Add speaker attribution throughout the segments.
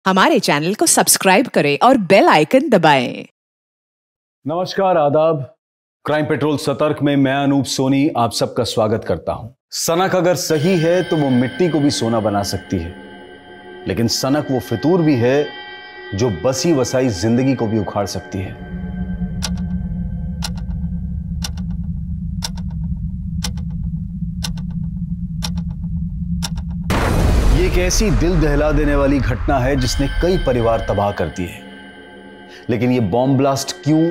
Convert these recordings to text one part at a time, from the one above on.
Speaker 1: हमारे चैनल को सब्सक्राइब करें और बेल आइकन दबाएं।
Speaker 2: नमस्कार, आदाब। क्राइम पेट्रोल सतर्क में मैं अनूप सोनी आप सबका स्वागत करता हूं। सनक अगर सही है तो वो मिट्टी को भी सोना बना सकती है, लेकिन सनक वो फितूर भी है जो बसी वसाई जिंदगी को भी उखाड़ सकती है। ये एक ऐसी दिल दहला देने वाली घटना है जिसने कई परिवार तबाह कर दिए, लेकिन ये बॉम्ब ब्लास्ट क्यों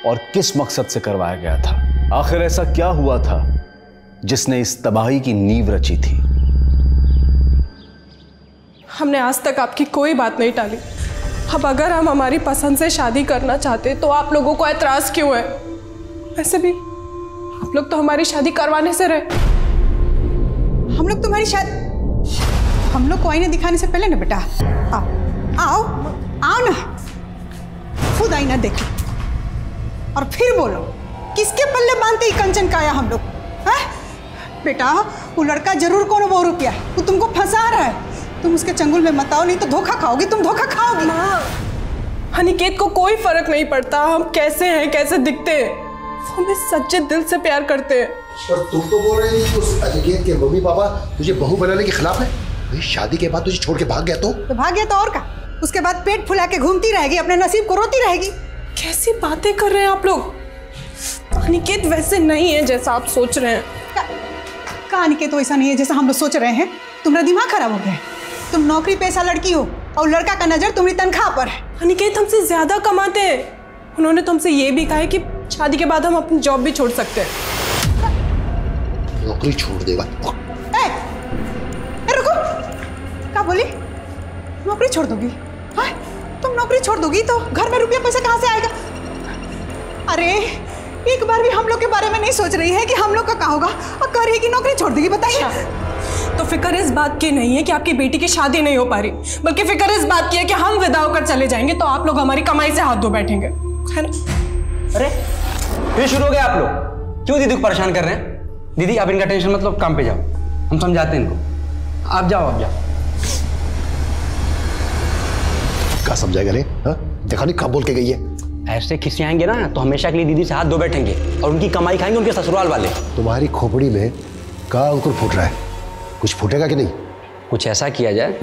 Speaker 2: और किस मकसद से करवाया गया था? आखिर ऐसा क्या हुआ था जिसने इस तबाही की नींव रची थी?
Speaker 3: हमने आज तक आपकी कोई बात नहीं टाली। अब अगर हम हमारी पसंद से शादी करना चाहते तो आप लोगों को एतराज क्यों है? वैसे भी आप लोग तो हमारी शादी करवाने से रहे।
Speaker 4: हम लोग तुम्हारी शादी, हम लोग को आईना दिखाने से पहले ना बेटा, आओ आओ आओ ना, खुद आईना देखो और फिर बोलो किसके पल्ले बांधते ही कंचन का आया हम लोग। बेटा वो लड़का जरूर कौन वो रुपया है, वो तुमको फंसा रहा है। तुम उसके चंगुल में मत आओ, नहीं तो धोखा खाओगी, तुम धोखा खाओगी।
Speaker 3: माँ, अनिकेत को कोई फर्क नहीं पड़ता हम कैसे हैं, कैसे दिखते हैं। वो हमें सच्चे दिल से प्यार करते हैं।
Speaker 5: और तुम तो बोल रही थी कि उस अनिकेत के मम्मी पापा तुझे बहू बनाने के खिलाफ है। भाई शादी के बाद तुझे छोड़ के भाग गया तो
Speaker 4: भाग गया तो और का? उसके बाद पेट फुला के घूमती रहेगी, अपने नसीब को रोती रहेगी।
Speaker 3: कैसी बातें कर रहे हैं आप लोग? अनिकेत वैसे नहीं है जैसा आप सोच रहे हैं।
Speaker 4: का अनिकेत तो ऐसा नहीं है जैसा हम लोग सोच रहे हैं। तुम्हारा दिमाग खराब हो गया है। तुम नौकरी पेशा लड़की हो और लड़का का नजर तुम्हारी तनख्वाह पर है।
Speaker 3: अनिकेत हमसे ज्यादा कमाते हैं। उन्होंने तो हमसे ये भी कहा है कि शादी के बाद हम अपनी जॉब भी छोड़ सकते हैं।
Speaker 5: नौकरी छोड़ देगा?
Speaker 4: रुको, क्या बोली? नौकरी छोड़ दोगी? हाँ, तुम नौकरी छोड़ दोगी तो घर में रुपया पैसा कहाँ से आएगा? अरे एक बार भी हम लोग के बारे में नहीं सोच रही है कि हम लोग का क्या होगा और कह रही है कि नौकरी छोड़ देगी। बताइए।
Speaker 3: तो फिक्र इस बात की नहीं है कि आपकी बेटी की शादी नहीं हो पा रही, बल्कि फिक्र इस बात की है कि हम विदा होकर चले जाएंगे तो आप लोग हमारी कमाई से हाथ धो बैठेंगे, है ना?
Speaker 6: अरे फिर शुरू हो गया आप लोग। क्यों दीदी को परेशान कर रहे हैं? दीदी आप इनका टेंशन मत लो, काम पे जाओ, हम समझाते हैं इनको। आप जाओ, आप जाओ।
Speaker 5: क्या समझाएगा रे? देखा नहीं कब बोल के गई है।
Speaker 6: ऐसे खिसियाएंगे ना तो हमेशा के लिए दीदी से हाथ धो बैठेंगे और उनकी कमाई खाएंगे उनके ससुराल वाले।
Speaker 5: तुम्हारी खोपड़ी में कहाँ अंकुर फूट रहा है? कुछ फूटेगा कि नहीं?
Speaker 6: कुछ ऐसा किया जाए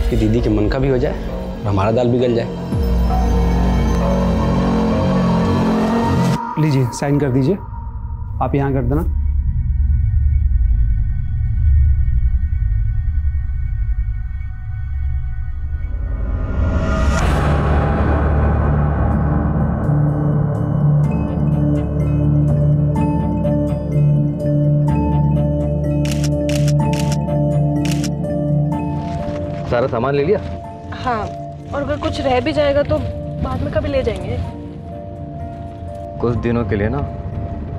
Speaker 6: कि दीदी के मन का भी हो जाए और हमारा दाल भी गल जाए।
Speaker 7: लीजिए साइन कर दीजिए। आप यहाँ कर देना।
Speaker 8: सारा सामान ले लिया?
Speaker 3: हाँ, और अगर कुछ रह भी जाएगा तो बाद में कभी ले जाएंगे।
Speaker 8: कुछ दिनों के लिए ना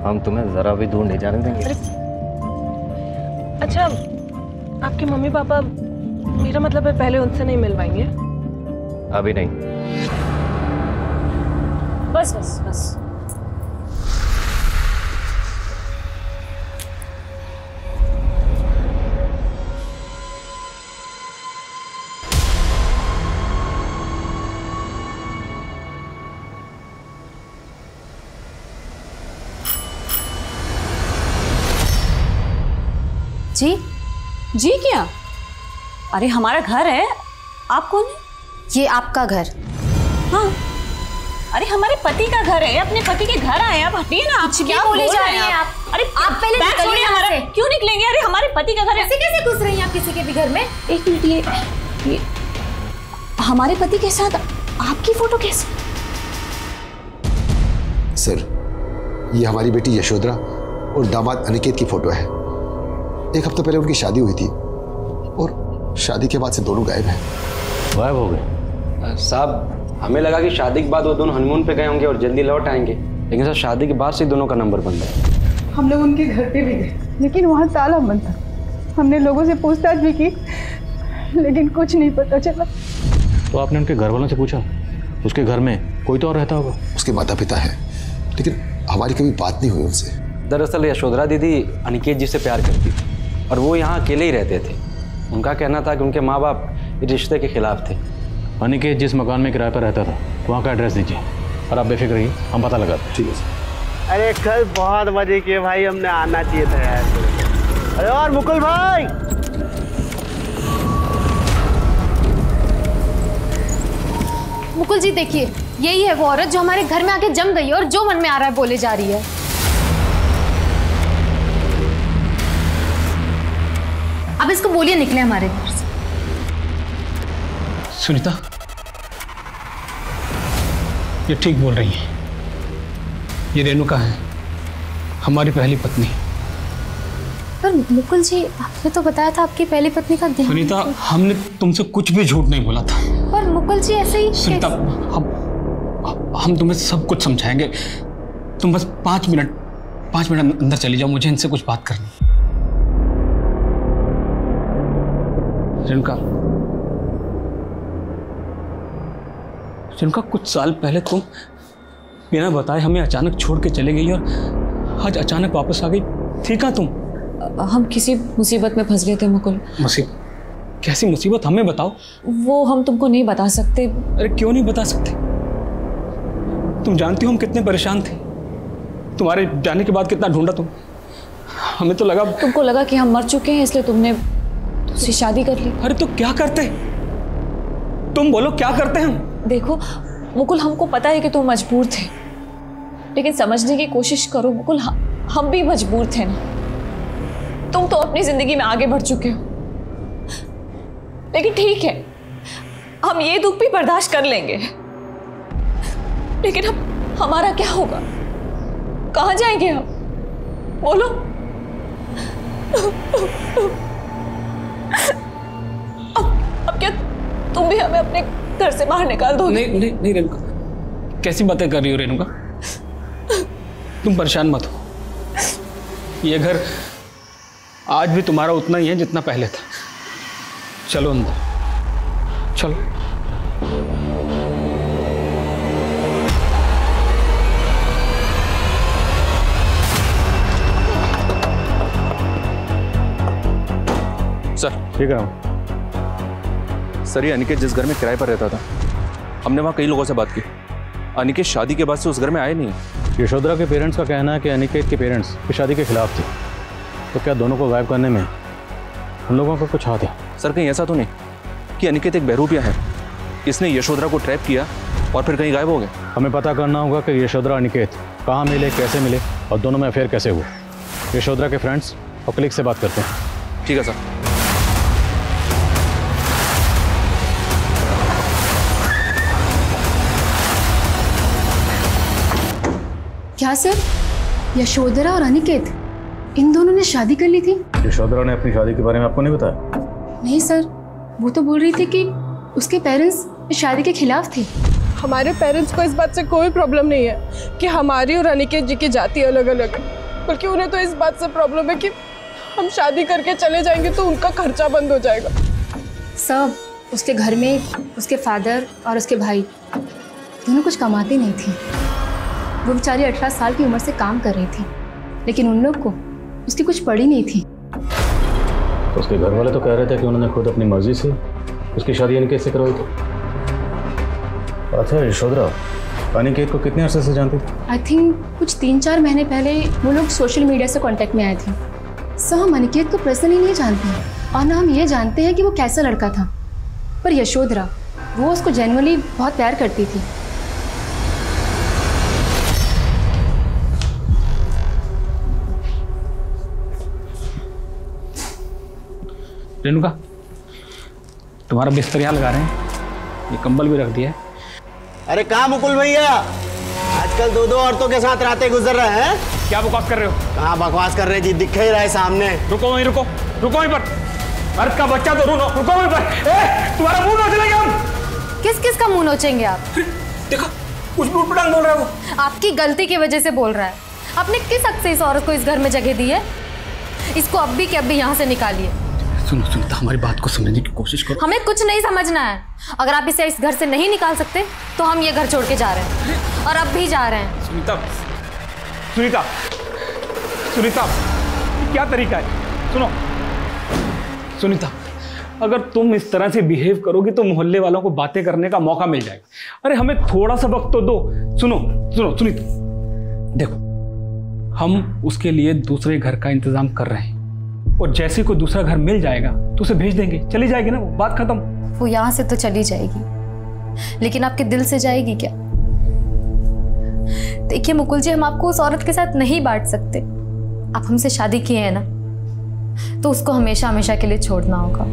Speaker 8: हम तुम्हें जरा भी दूर नहीं जाने देंगे।
Speaker 3: अच्छा, आपके मम्मी पापा, मेरा मतलब है पहले उनसे नहीं मिलवाएंगे?
Speaker 8: अभी नहीं।
Speaker 3: बस बस बस।
Speaker 9: जी जी क्या? अरे हमारा घर है। आप कौन है?
Speaker 10: ये आपका घर?
Speaker 9: हाँ, अरे हमारे पति का घर है। अपने पति के घर आए। आप हटिए ना। आप क्या बोले जा रहे हैं आप? अरे
Speaker 10: आप पहले निकलिए यहाँ से।
Speaker 9: क्यों निकलेंगे? अरे हमारे पति का घर है।
Speaker 10: ऐसे कैसे घुस रही हैं आप किसी के भी घर में?
Speaker 9: एक मिनट, ये हमारे पति के साथ आपकी फोटो कैसे?
Speaker 5: सर, ये हमारी बेटी यशोधरा और दामाद अनिकेत की फोटो है। एक हफ्ता पहले उनकी शादी हुई थी और शादी के बाद से दोनों गायब हैं।
Speaker 8: गायब हो गए?
Speaker 6: साहब हमें लगा कि शादी के बाद वो दोनों हनीमून पे गए होंगे और जल्दी लौट आएंगे, लेकिन सर शादी के बाद से दोनों का नंबर बंद है।
Speaker 4: हम लोग उनके घर पे भी गए, लेकिन वहाँ ताला बंद था। हमने लोगों से पूछताछ भी की, लेकिन कुछ नहीं पता चला।
Speaker 8: तो आपने उनके घर वालों से पूछा? उसके घर में कोई तो और रहता होगा।
Speaker 5: उसके माता पिता हैं, लेकिन हमारी कभी बात नहीं हुई उनसे।
Speaker 6: दरअसल यशोधरा दीदी अनिकेत जी से प्यार करती थी और वो यहाँ अकेले ही रहते थे। उनका कहना था कि उनके माँ बाप रिश्ते के खिलाफ थे।
Speaker 7: अनिकेत जिस मकान में किराए पर रहता था वहाँ का एड्रेस दीजिए और आप बेफिक्र रहिए, हम पता लगाते हैं।
Speaker 5: ठीक है सर।
Speaker 11: अरे कल बहुत मजे किए भाई, हमने आना चाहिए था यार। अरे और मुकुल भाई,
Speaker 10: मुकुल जी देखिए, यही है वो औरत जो हमारे घर में आके जम गई है और जो मन में आ रहा है बोले जा रही है। अब इसको बोलिए निकले हमारे घर से।
Speaker 7: सुनीता, ये ठीक बोल रही है। ये रेणुका है, हमारी पहली पत्नी।
Speaker 10: पर मुकुल जी, आपने तो बताया था आपकी पहली पत्नी का देहांत।
Speaker 7: सुनीता, हमने तुमसे कुछ भी झूठ नहीं बोला था।
Speaker 10: पर मुकुल जी ऐसे ही।
Speaker 7: सुनीता, हम तुम्हें सब कुछ समझाएंगे। तुम बस 5 मिनट अंदर चली जाओ, मुझे इनसे कुछ बात करनी। रेणुका, कुछ साल पहले तुम बिना बताए हमें अचानक छोड़ के चले गई और आज अचानक वापस आ गई। ठीक है तुम?
Speaker 9: हम किसी मुसीबत में फंस गए थे मुकुल।
Speaker 7: मुसीबत? कैसी मुसीबत, हमें बताओ।
Speaker 9: वो हम तुमको नहीं बता सकते।
Speaker 7: अरे क्यों नहीं बता सकते? तुम जानती हो हम कितने परेशान थे। तुम्हारे जाने के बाद कितना ढूंढा तुम। हमें तो लगा,
Speaker 9: तुमको लगा कि हम मर चुके हैं इसलिए तुमने उससे शादी कर ली।
Speaker 7: अरे तो क्या करते? तुम बोलो क्या करते हम?
Speaker 9: देखो मुकुल, हमको पता है कि तुम मजबूर थे, लेकिन समझने की कोशिश करो मुकुल, हम भी मजबूर थे ना। तुम तो अपनी जिंदगी में आगे बढ़ चुके हो, लेकिन ठीक है, हम ये दुख भी बर्दाश्त कर लेंगे। लेकिन अब हमारा क्या होगा? कहाँ जाएंगे हम? बोलो। अब क्या तुम भी हमें अपने घर से बाहर निकाल दोगे?
Speaker 7: नहीं रेणुका, कैसी बातें कर रही हो रेणुका? तुम परेशान मत हो। ये घर आज भी तुम्हारा उतना ही है जितना पहले था। चलो अंदर, चलो।
Speaker 12: सर, ठीक है सर। ये अनिकेत जिस घर में किराए पर रहता था, हमने वहाँ कई लोगों से बात की। अनिकेत शादी के बाद से उस घर में आए नहीं।
Speaker 7: यशोधरा के पेरेंट्स का कहना है कि अनिकेत के पेरेंट्स इस शादी के खिलाफ थे। तो क्या दोनों को गायब करने में उन लोगों का कुछ हाथ है?
Speaker 12: सर, कहीं ऐसा तो नहीं कि अनिकेत एक बहरूपिया है, इसने यशोधरा को ट्रैप किया और फिर कहीं गायब हो गए?
Speaker 7: हमें पता करना होगा कि यशोधरा अनिकेत कहाँ मिले, कैसे मिले और दोनों में अफेयर कैसे हुआ। यशोधरा के फ्रेंड्स और कलीग से बात करते हैं।
Speaker 12: ठीक है सर।
Speaker 10: क्या सर, यशोधरा और अनिकेत इन दोनों ने शादी कर ली थी?
Speaker 7: यशोधरा ने अपनी शादी के बारे में आपको नहीं बताया?
Speaker 10: नहीं सर, वो तो बोल रही थी कि उसके पेरेंट्स इस शादी के खिलाफ थे।
Speaker 3: हमारे पेरेंट्स को इस बात से कोई प्रॉब्लम नहीं है कि हमारी और अनिकेत जी की जाति अलग अलग है, बल्कि उन्हें तो इस बात से प्रॉब्लम है कि हम शादी करके चले जाएंगे तो उनका खर्चा बंद हो जाएगा।
Speaker 10: सब उसके घर में उसके फादर और उसके भाई दोनों कुछ कमाते नहीं थे। वो बेचारी 18 साल की उम्र से काम कर रही थी, लेकिन उन लोग को उसकी कुछ पड़ी नहीं थी।
Speaker 7: तो उसके घर वाले तो कह रहे थे कि उन्होंने खुद अपनी मर्जी से उसकी शादी अनिकेत से करवाई थी। अच्छा, यशोधरा अनिकेत को कितने अरसे से जानती थी?
Speaker 10: आई थिंक कुछ 3-4 महीने पहले वो लोग सोशल मीडिया से कांटेक्ट में आए थे। सो हम अनिकेत को पर्सनली नहीं जानते हैं और ना हम ये जानते हैं कि वो कैसा लड़का था, पर यशोधरा वो उसको जेन्युइनली बहुत प्यार करती थी।
Speaker 7: रेणुका, तुम्हारा बिस्तर यहाँ लगा रहे हैं, ये कंबल भी रख दिया है।
Speaker 11: अरे कहाँ मुकुल भैया, आजकल 2-2 औरतों के साथ रातें गुजर रहे हैं।
Speaker 7: क्या बकवास कर रहे हो?
Speaker 11: कहाँ बकवास कर रहे जी, दिख ही रहा है सामने।
Speaker 7: रुको वहीं, रुको वहीं पर। अर्थ का बच्चा तो रुको वहीं पर। तुम्हारा मुंह नोच लेंगे हम।
Speaker 10: किस का मुंह नोचेंगे आप?
Speaker 7: देखो कुछ उटपटांग बोल रहा है वो।
Speaker 10: आपकी गलती की वजह से बोल रहा है। आपने किस हक से इस औरत को इस घर में जगह दी है? इसको अब भी के अब भी यहाँ से निकालिए।
Speaker 7: सुनो सुनीता, हमारी बात को समझने की कोशिश करो।
Speaker 10: हमें कुछ नहीं समझना है। अगर आप इसे इस घर से नहीं निकाल सकते तो हम ये घर छोड़ के जा रहे हैं, और अब भी जा रहे हैं।
Speaker 7: सुनीता, सुनीता, सुनीता, क्या तरीका है? सुनो सुनीता, अगर तुम इस तरह से बिहेव करोगी तो मोहल्ले वालों को बातें करने का मौका मिल जाएगा। अरे हमें थोड़ा सा वक्त तो दो। सुनी देखो, हम उसके लिए दूसरे घर का इंतजाम कर रहे हैं और जैसे कोई दूसरा घर मिल जाएगा तो उसे भेज देंगे, चली जाएगी ना, वो बात खत्म।
Speaker 10: वो यहाँ से तो चली जाएगी, लेकिन आपके दिल से जाएगी क्या? देखिए मुकुल जी, हम आपको उस औरत के साथ नहीं बांट सकते। आप हमसे शादी किए हैं ना, तो उसको हमेशा हमेशा के लिए छोड़ना होगा।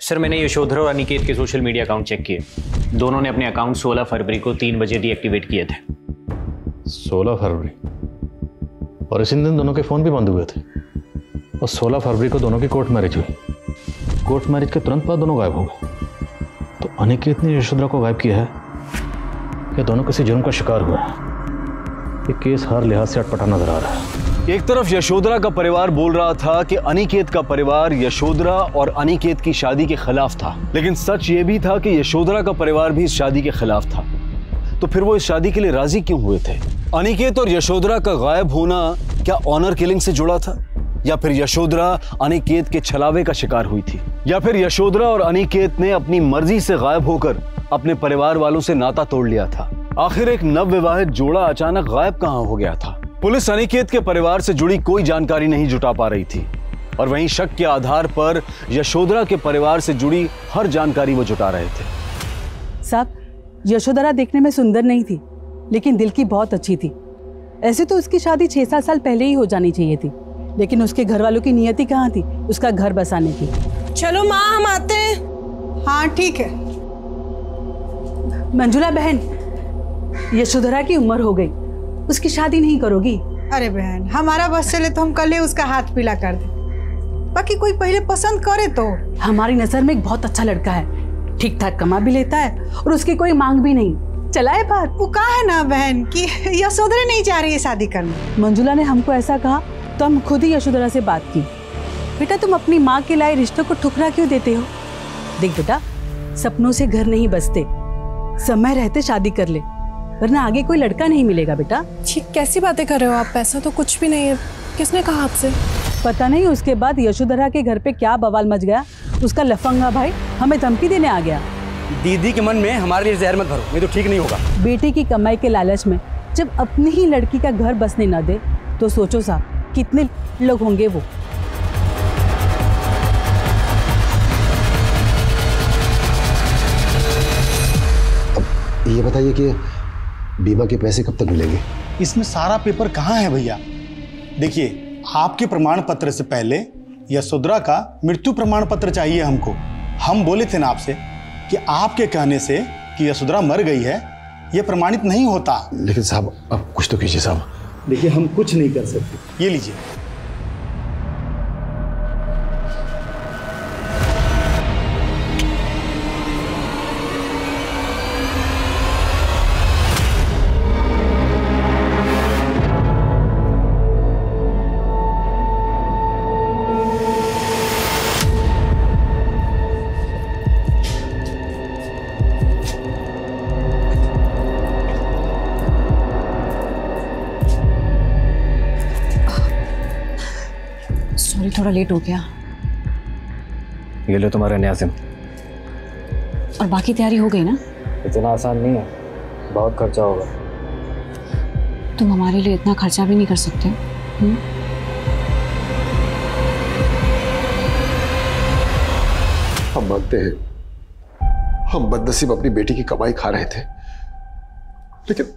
Speaker 13: सर, मैंने यशोधरा और अनिकेत के सोशल मीडिया अकाउंट चेक किए। दोनों ने अपने अकाउंट 16 फरवरी को 3 बजे डीएक्टिवेट किए थे।
Speaker 14: 16 फरवरी? और इसी दिन दोनों के फ़ोन भी बंद हुए थे। और 16 फरवरी को दोनों की कोर्ट मैरिज हुई। कोर्ट मैरिज के तुरंत बाद दोनों गायब हो गए। तो अनिकेत ने यशोधरा को गायब किया है या दोनों किसी जुर्म का शिकार हुए हैं? ये केस हर लिहाज से अटपटा नजर आ रहा है।
Speaker 2: एक तरफ यशोधरा का परिवार बोल रहा था कि अनिकेत का परिवार यशोधरा और अनिकेत की शादी के खिलाफ था, लेकिन सच ये भी था कि यशोधरा का परिवार भी इस शादी के खिलाफ था। तो फिर वो इस शादी के लिए राजी क्यों हुए थे? अनिकेत और यशोधरा का गायब होना क्या ऑनर किलिंग से जुड़ा था, या फिर यशोधरा अनिकेत के छलावे का शिकार हुई थी, या फिर यशोधरा और अनिकेत ने अपनी मर्जी से गायब होकर अपने परिवार वालों से नाता तोड़ लिया था? आखिर एक नवविवाहित जोड़ा अचानक गायब कहां हो गया था? पुलिस अनिकेत के परिवार से जुड़ी कोई जानकारी नहीं जुटा पा रही थी और वहीं शक के आधार पर यशोधरा के परिवार से जुड़ी हर जानकारी वो जुटा रहे थे।
Speaker 15: साहब, यशोधरा देखने में सुंदर नहीं थी, लेकिन दिल की बहुत अच्छी थी। ऐसे तो उसकी शादी 6-7 साल पहले ही हो जानी चाहिए थी, लेकिन उसके घर वालों की नियति कहाँ थी उसका घर बसाने की।
Speaker 3: चलो माँ, हम आते हैं।
Speaker 4: हाँ ठीक है।
Speaker 15: मंजुला बहन, यशोधरा की उम्र हो गई, उसकी शादी नहीं करोगी?
Speaker 4: अरे बहन, हमारा बस चले तो हम कल ही उसका हाथ पीला कर दे। बाकी कोई पहले पसंद करे तो।
Speaker 15: हमारी नजर में एक बहुत अच्छा लड़का है, ठीक ठाक कमा भी लेता है और उसकी कोई मांग भी नहीं। चला है बात।
Speaker 4: वो कहा है ना बहन कि यशोधरा नहीं चाह रही है शादी करना।
Speaker 15: मंजुला ने हमको ऐसा कहा तो हम खुद ही यशोधरा से बात की। बेटा, तुम अपनी माँ के लाए रिश्तों को ठुकरा क्यों देते हो? देख बेटा, सपनों से घर नहीं बसते, समय रहते शादी कर ले, वरना आगे कोई लड़का नहीं मिलेगा। बेटा
Speaker 3: कैसी बातें कर रहे हो आप? पैसा तो कुछ भी नहीं है। किसने कहा आपसे?
Speaker 15: पता नहीं उसके बाद यशोधरा के घर पे क्या बवाल मच गया। उसका लफंगा भाई हमें धमकी देने आ गया।
Speaker 6: दीदी के मन में हमारे लिए जहर मत भरो, ये तो ठीक नहीं होगा।
Speaker 15: बेटी की कमाई के लालच में जब अपनी ही लड़की का घर बसने न दे तो सोचो साहब कितने लोग होंगे वो।
Speaker 5: अब ये बताइए कि बीमा के पैसे कब तक मिलेंगे?
Speaker 16: इसमें सारा पेपर कहाँ है भैया? देखिए, आपके प्रमाण पत्र से पहले यशोधरा का मृत्यु प्रमाण पत्र चाहिए हमको। हम बोले थे ना आपसे कि आपके कहने से कि यशोधरा मर गई है, यह प्रमाणित नहीं होता।
Speaker 5: लेकिन साहब, अब कुछ तो कीजिए साहब।
Speaker 16: देखिए, हम कुछ नहीं कर सकते। ये लीजिए।
Speaker 9: थोड़ा लेट हो गया।
Speaker 8: ये लो तुम्हारे न्याज़िम।
Speaker 9: और बाकी तैयारी हो गई ना?
Speaker 8: इतना आसान नहीं है, बहुत खर्चा होगा।
Speaker 9: तुम हमारे लिए इतना खर्चा भी नहीं कर सकते।
Speaker 5: हम मानते हैं हम बदनसीब अपनी बेटी की कमाई खा रहे थे, लेकिन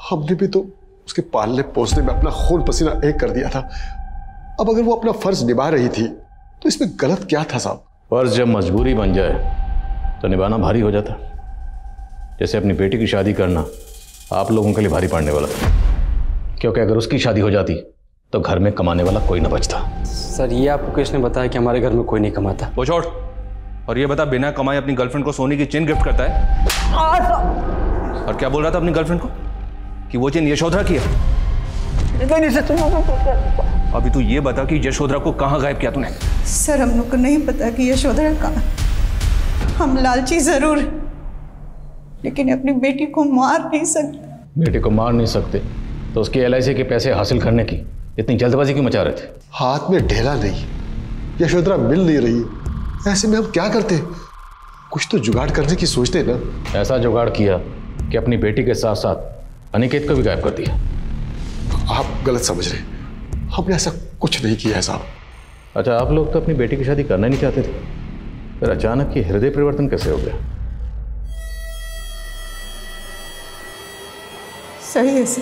Speaker 5: हमने भी तो उसके पालने पोसने में अपना खून पसीना एक कर दिया था। अब अगर वो अपना फर्ज निभा रही थी तो इसमें गलत क्या था साहब?
Speaker 14: फर्ज जब मजबूरी बन जाए तो निभाना भारी हो जाता। जैसे अपनी बेटी की शादी करना आप लोगों के लिए भारी पड़ने वाला था, क्योंकि अगर उसकी शादी हो जाती तो घर में कमाने वाला कोई ना बचता।
Speaker 6: सर, ये आपको किसने बताया कि हमारे घर में कोई नहीं कमाता?
Speaker 12: वो छोड़, और ये बता, बिना कमाए अपनी गर्लफ्रेंड को सोने की चेन गिफ्ट करता है? और क्या बोल रहा था अपनी गर्लफ्रेंड को कि वो चेन यशोधरा की है? अभी तू ये बता कि यशोधरा को कहाँ गायब किया तूने?
Speaker 4: सर, हम लोग को नहीं पता कि यशोधरा कहाँ। हम लालची जरूर, लेकिन अपनी बेटी को मार नहीं सकते।
Speaker 14: बेटी को मार नहीं सकते, तो उसकी LIC के पैसे हासिल करने की इतनी जल्दबाजी क्यों मचा रहे थे?
Speaker 5: हाथ में ढेला नहीं, यशोधरा मिल नहीं रही, ऐसे में हम क्या करते? कुछ तो जुगाड़ करने की सोचते ना।
Speaker 14: ऐसा जुगाड़ किया कि अपनी बेटी के साथ साथ अनिकेत को भी गायब कर दिया।
Speaker 5: आप गलत समझ रहे, हमने ऐसा कुछ नहीं किया है साहब।
Speaker 14: अच्छा, आप लोग तो अपनी बेटी की शादी करना नहीं चाहते थे, फिर अचानक ये हृदय परिवर्तन कैसे हो गया?
Speaker 4: सही है सर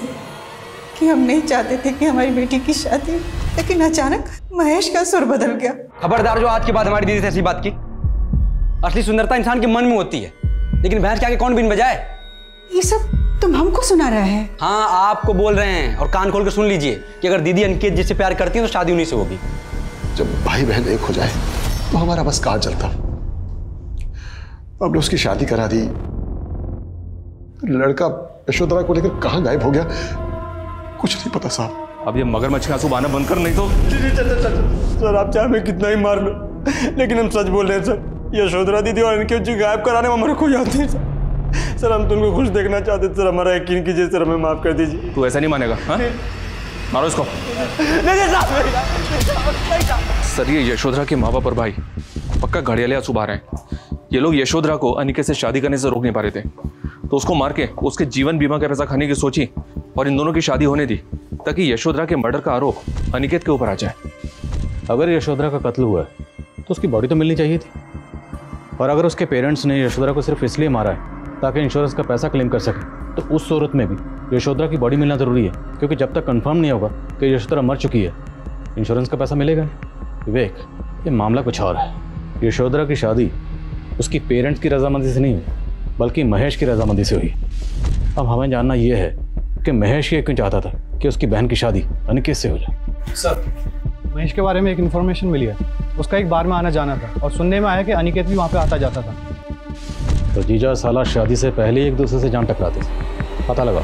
Speaker 4: कि हम नहीं चाहते थे कि हमारी बेटी की शादी, लेकिन अचानक महेश का सुर बदल गया।
Speaker 6: खबरदार जो आज के बाद हमारी दीदी से ऐसी बात की। असली सुंदरता इंसान के मन में होती है, लेकिन भैंस के आगे कौन बीन बजाए?
Speaker 4: ये सब तुम हमको सुना रहे हैं?
Speaker 6: हाँ, आपको बोल रहे हैं, और कान खोल के सुन लीजिए कि अगर दीदी अनिकेत जिससे प्यार करती है तो शादी उन्हीं से होगी।
Speaker 5: जब भाई बहन एक हो जाए तो हमारा बस कहाँ चलता। हमने उसकी शादी करा दी, लड़का यशोधरा को लेकर कहाँ गायब हो गया कुछ नहीं पता साहब।
Speaker 12: अब ये मगरमच्छ के आंसू बहाना बंद कर, नहीं तो।
Speaker 16: सर आप चाहे मैं कितना ही मार लो, लेकिन हम सच बोल रहे हैं सर। यशोधरा दीदी और अनिकेत जी गायब कराने में हमारे को याद नहीं सर। सर हम तुमको खुश देखना चाहते थे सर, हमारा यकीन कीजिए सर, हमें माफ कर दीजिए।
Speaker 12: तू ऐसा नहीं मानेगा? हाँ, मारो इसको। सर ये यशोधरा के माँ बाप और भाई पक्का घड़ियाले आंसू बहा रहे हैं। ये लोग यशोधरा को अनिकेत से शादी करने से रोक नहीं पा रहे थे, तो उसको मार के उसके जीवन बीमा का पैसा खाने की सोची और इन दोनों की शादी होने दी, ताकि यशोधरा के मर्डर का आरोप अनिकेत के ऊपर आ जाए।
Speaker 14: अगर यशोधरा का कत्ल हुआ है तो उसकी बॉडी तो मिलनी चाहिए थी, और अगर उसके पेरेंट्स ने यशोधरा को सिर्फ इसलिए मारा है ताकि इंश्योरेंस का पैसा क्लेम कर सके, तो उस सूरत में भी यशोधरा की बॉडी मिलना ज़रूरी है, क्योंकि जब तक कंफर्म नहीं होगा कि यशोधरा मर चुकी है, इंश्योरेंस का पैसा मिलेगा नहीं। विवेक, ये मामला कुछ और है। यशोधरा की शादी उसकी पेरेंट्स की रजामंदी से नहीं हुई, बल्कि महेश की रजामंदी से हुई। अब हमें जानना यह है कि महेश ये क्यों चाहता था कि उसकी बहन की शादी अनिकेत से हो जाए।
Speaker 17: सर, महेश के बारे में एक इन्फॉर्मेशन मिली है, उसका एक बार में आना जाना था, और सुनने में आया कि अनिकेत भी वहाँ पे आता जाता था।
Speaker 14: तो जीजा साला शादी से पहले एक दूसरे से जान टकराते थे। पता लगा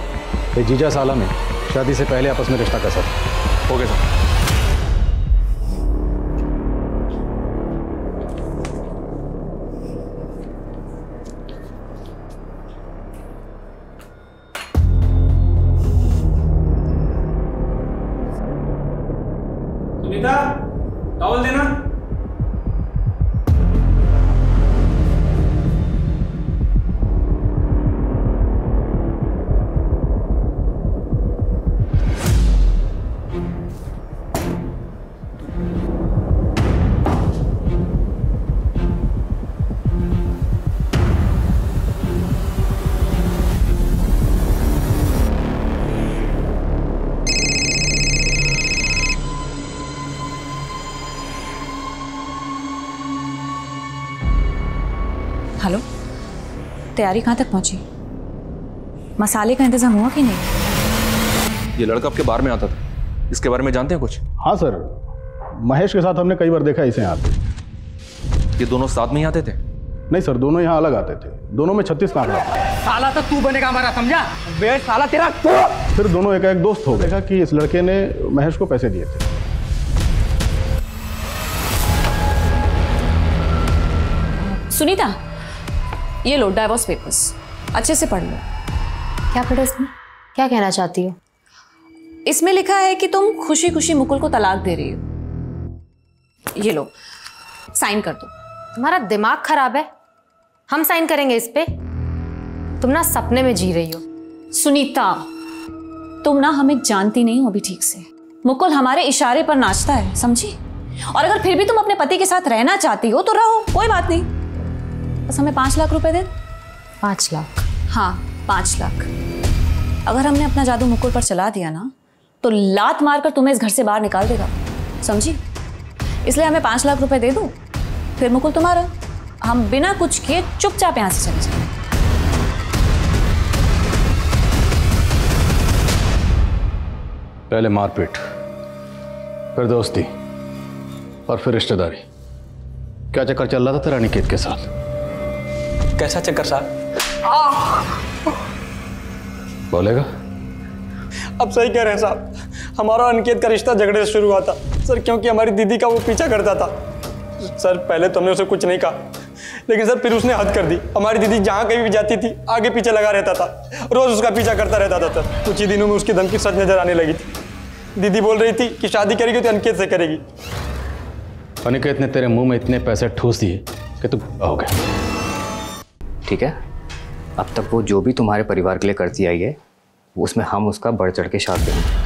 Speaker 14: कि जीजा साला में शादी से पहले आपस में रिश्ता कैसा था।
Speaker 12: हो गया सर।
Speaker 7: सुनीता, टॉवल देना।
Speaker 9: हेलो, तैयारी कहाँ तक पहुंची? मसाले का इंतजाम हुआ कि नहीं?
Speaker 12: ये लड़का आपके बार में आता था, इसके बारे में जानते हैं कुछ?
Speaker 14: हाँ सर, महेश के साथ हमने कई बार देखा इसे आते।
Speaker 12: ये दोनों साथ में ही आते थे?
Speaker 14: नहीं सर, दोनों यहाँ अलग आते थे। दोनों में 36 का आंकड़ा था।
Speaker 6: साला तो तू बनेगा हमारा, समझा? वे साला तेरा
Speaker 14: फिर दोनों एक दोस्त हो गए। देखा कि इस लड़के ने महेश को पैसे दिए थे।
Speaker 9: सुनीता, ये लो डाइवोर्स पेपर्स, अच्छे से पढ़ लो।
Speaker 10: क्या पढ़ा इसमें? क्या कहना चाहती हो?
Speaker 9: इसमें लिखा है कि तुम खुशी खुशी मुकुल को तलाक दे रही हो। ये लो, साइन कर दो।
Speaker 10: तुम्हारा दिमाग खराब है? हम साइन करेंगे इस पे? तुम ना सपने में जी रही हो।
Speaker 9: सुनीता, तुम ना हमें जानती नहीं हो अभी ठीक से। मुकुल हमारे इशारे पर नाचता है, समझी? और अगर फिर भी तुम अपने पति के साथ रहना चाहती हो तो रहो, कोई बात नहीं। बस हमें 5 लाख रुपए दे।
Speaker 10: 5 लाख?
Speaker 9: हाँ, 5 लाख। अगर हमने अपना जादू मुकुल पर चला दिया ना, तो लात मारकर तुम्हें इस घर से बाहर निकाल देगा, समझी? इसलिए हमें 5 लाख रुपए दे दो, फिर मुकुल तुम्हारा। हम बिना कुछ किए चुपचाप यहां से चले जाएंगे।
Speaker 14: पहले मारपीट, फिर दोस्ती, और फिर रिश्तेदारी। क्या चक्कर चल रहा था तेरा अनिकेत के साथ?
Speaker 6: कैसा चक्कर साहब?
Speaker 14: बोलेगा?
Speaker 17: अब सही कह रहे हैं साहब, हमारा अनिकेत का रिश्ता झगड़े से शुरू हुआ था सर, क्योंकि हमारी दीदी का वो पीछा करता था। सर पहले तो हमने उसे कुछ नहीं कहा,
Speaker 6: लेकिन सर फिर उसने हद कर दी। हमारी दीदी जहाँ कहीं भी जाती थी आगे पीछे लगा रहता था, रोज उसका पीछा करता रहता था। सर कुछ ही दिनों में उसकी धमकी सच नजर आने लगी थी। दीदी बोल रही थी कि शादी करेगी तो अनिकेत से करेगी।
Speaker 14: अनिकेत ने तेरे मुंह में इतने पैसे ठूस दिए कि तू हो गया।
Speaker 8: ठीक है, अब तक वो जो भी तुम्हारे परिवार के लिए करती आई है उसमें हम उसका बढ़ चढ़ के साथ देंगे।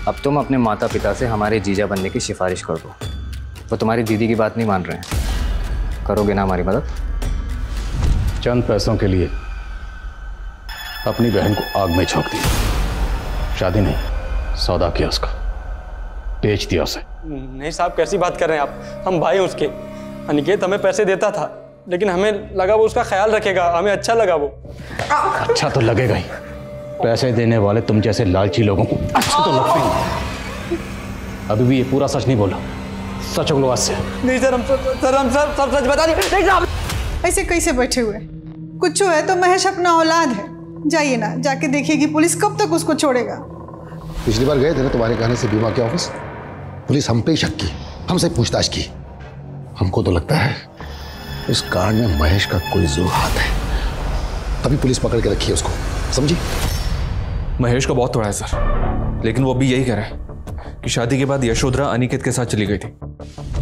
Speaker 8: अब तुम अपने माता पिता से हमारे जीजा बनने की सिफारिश कर दो। वो तुम्हारी दीदी की बात नहीं मान रहे हैं, करोगे ना हमारी मदद?
Speaker 14: चंद पैसों के लिए अपनी बहन को आग में झोंक दिया। शादी नहीं, सौदा किया उसका, बेच दिया उसे।
Speaker 6: नहीं साहब, कैसी बात कर रहे हैं आप? हम भाई उसके। अनिकेत हमें पैसे देता था, लेकिन हमें लगा वो उसका ख्याल रखेगा, हमें अच्छा लगा वो।
Speaker 14: अच्छा तो लगेगा ही, पैसे देने वाले तुम जैसे लालची लोगों को अच्छा तो लगते ही। अभी भी ये पूरा सच नहीं बोला, सच बोलो आज से।
Speaker 6: नहीं सर, हम सब सच बता दिए।
Speaker 4: ऐसे कैसे बैठे हुए? कुछ है तो महेश अपना औलाद है, जाइए ना, जाके देखिएगी पुलिस कब तक उसको छोड़ेगा।
Speaker 18: पिछली बार गए थे ना तुम्हारे कहने से बीमा के ऑफिस, पुलिस हम पे ही शक की, हमसे पूछताछ की। हमको तो लगता है इस कांड में महेश का कोई जरूर हाथ है, तभी पुलिस पकड़ के रखी है उसको, समझी?
Speaker 12: महेश का बहुत थोड़ा है सर, लेकिन वो भी यही कह रहा है कि शादी के बाद यशोधरा अनिकेत के साथ चली गई थी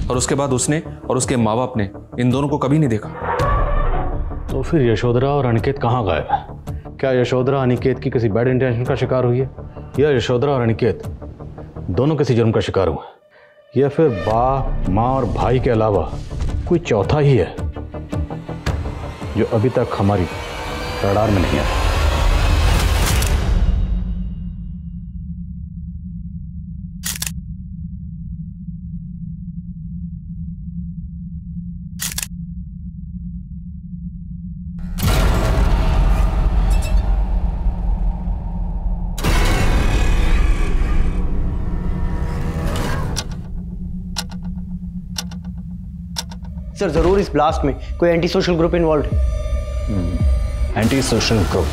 Speaker 12: और उसके बाद उसने और उसके माँ बाप ने इन दोनों को कभी नहीं देखा।
Speaker 14: तो फिर यशोधरा और अनिकेत कहाँ गायब है? क्या यशोधरा अनिकेत की किसी बैड इंटेंशन का शिकार हुई है, या यशोधरा और अनिकेत दोनों किसी जुर्म का शिकार हुए, या फिर बाप माँ और भाई के अलावा कोई चौथा ही है जो अभी तक हमारी रडार में नहीं आया?
Speaker 11: सर जरूर इस ब्लास्ट में कोई एंटी सोशल ग्रुप इन्वॉल्व है।
Speaker 19: Anti social group?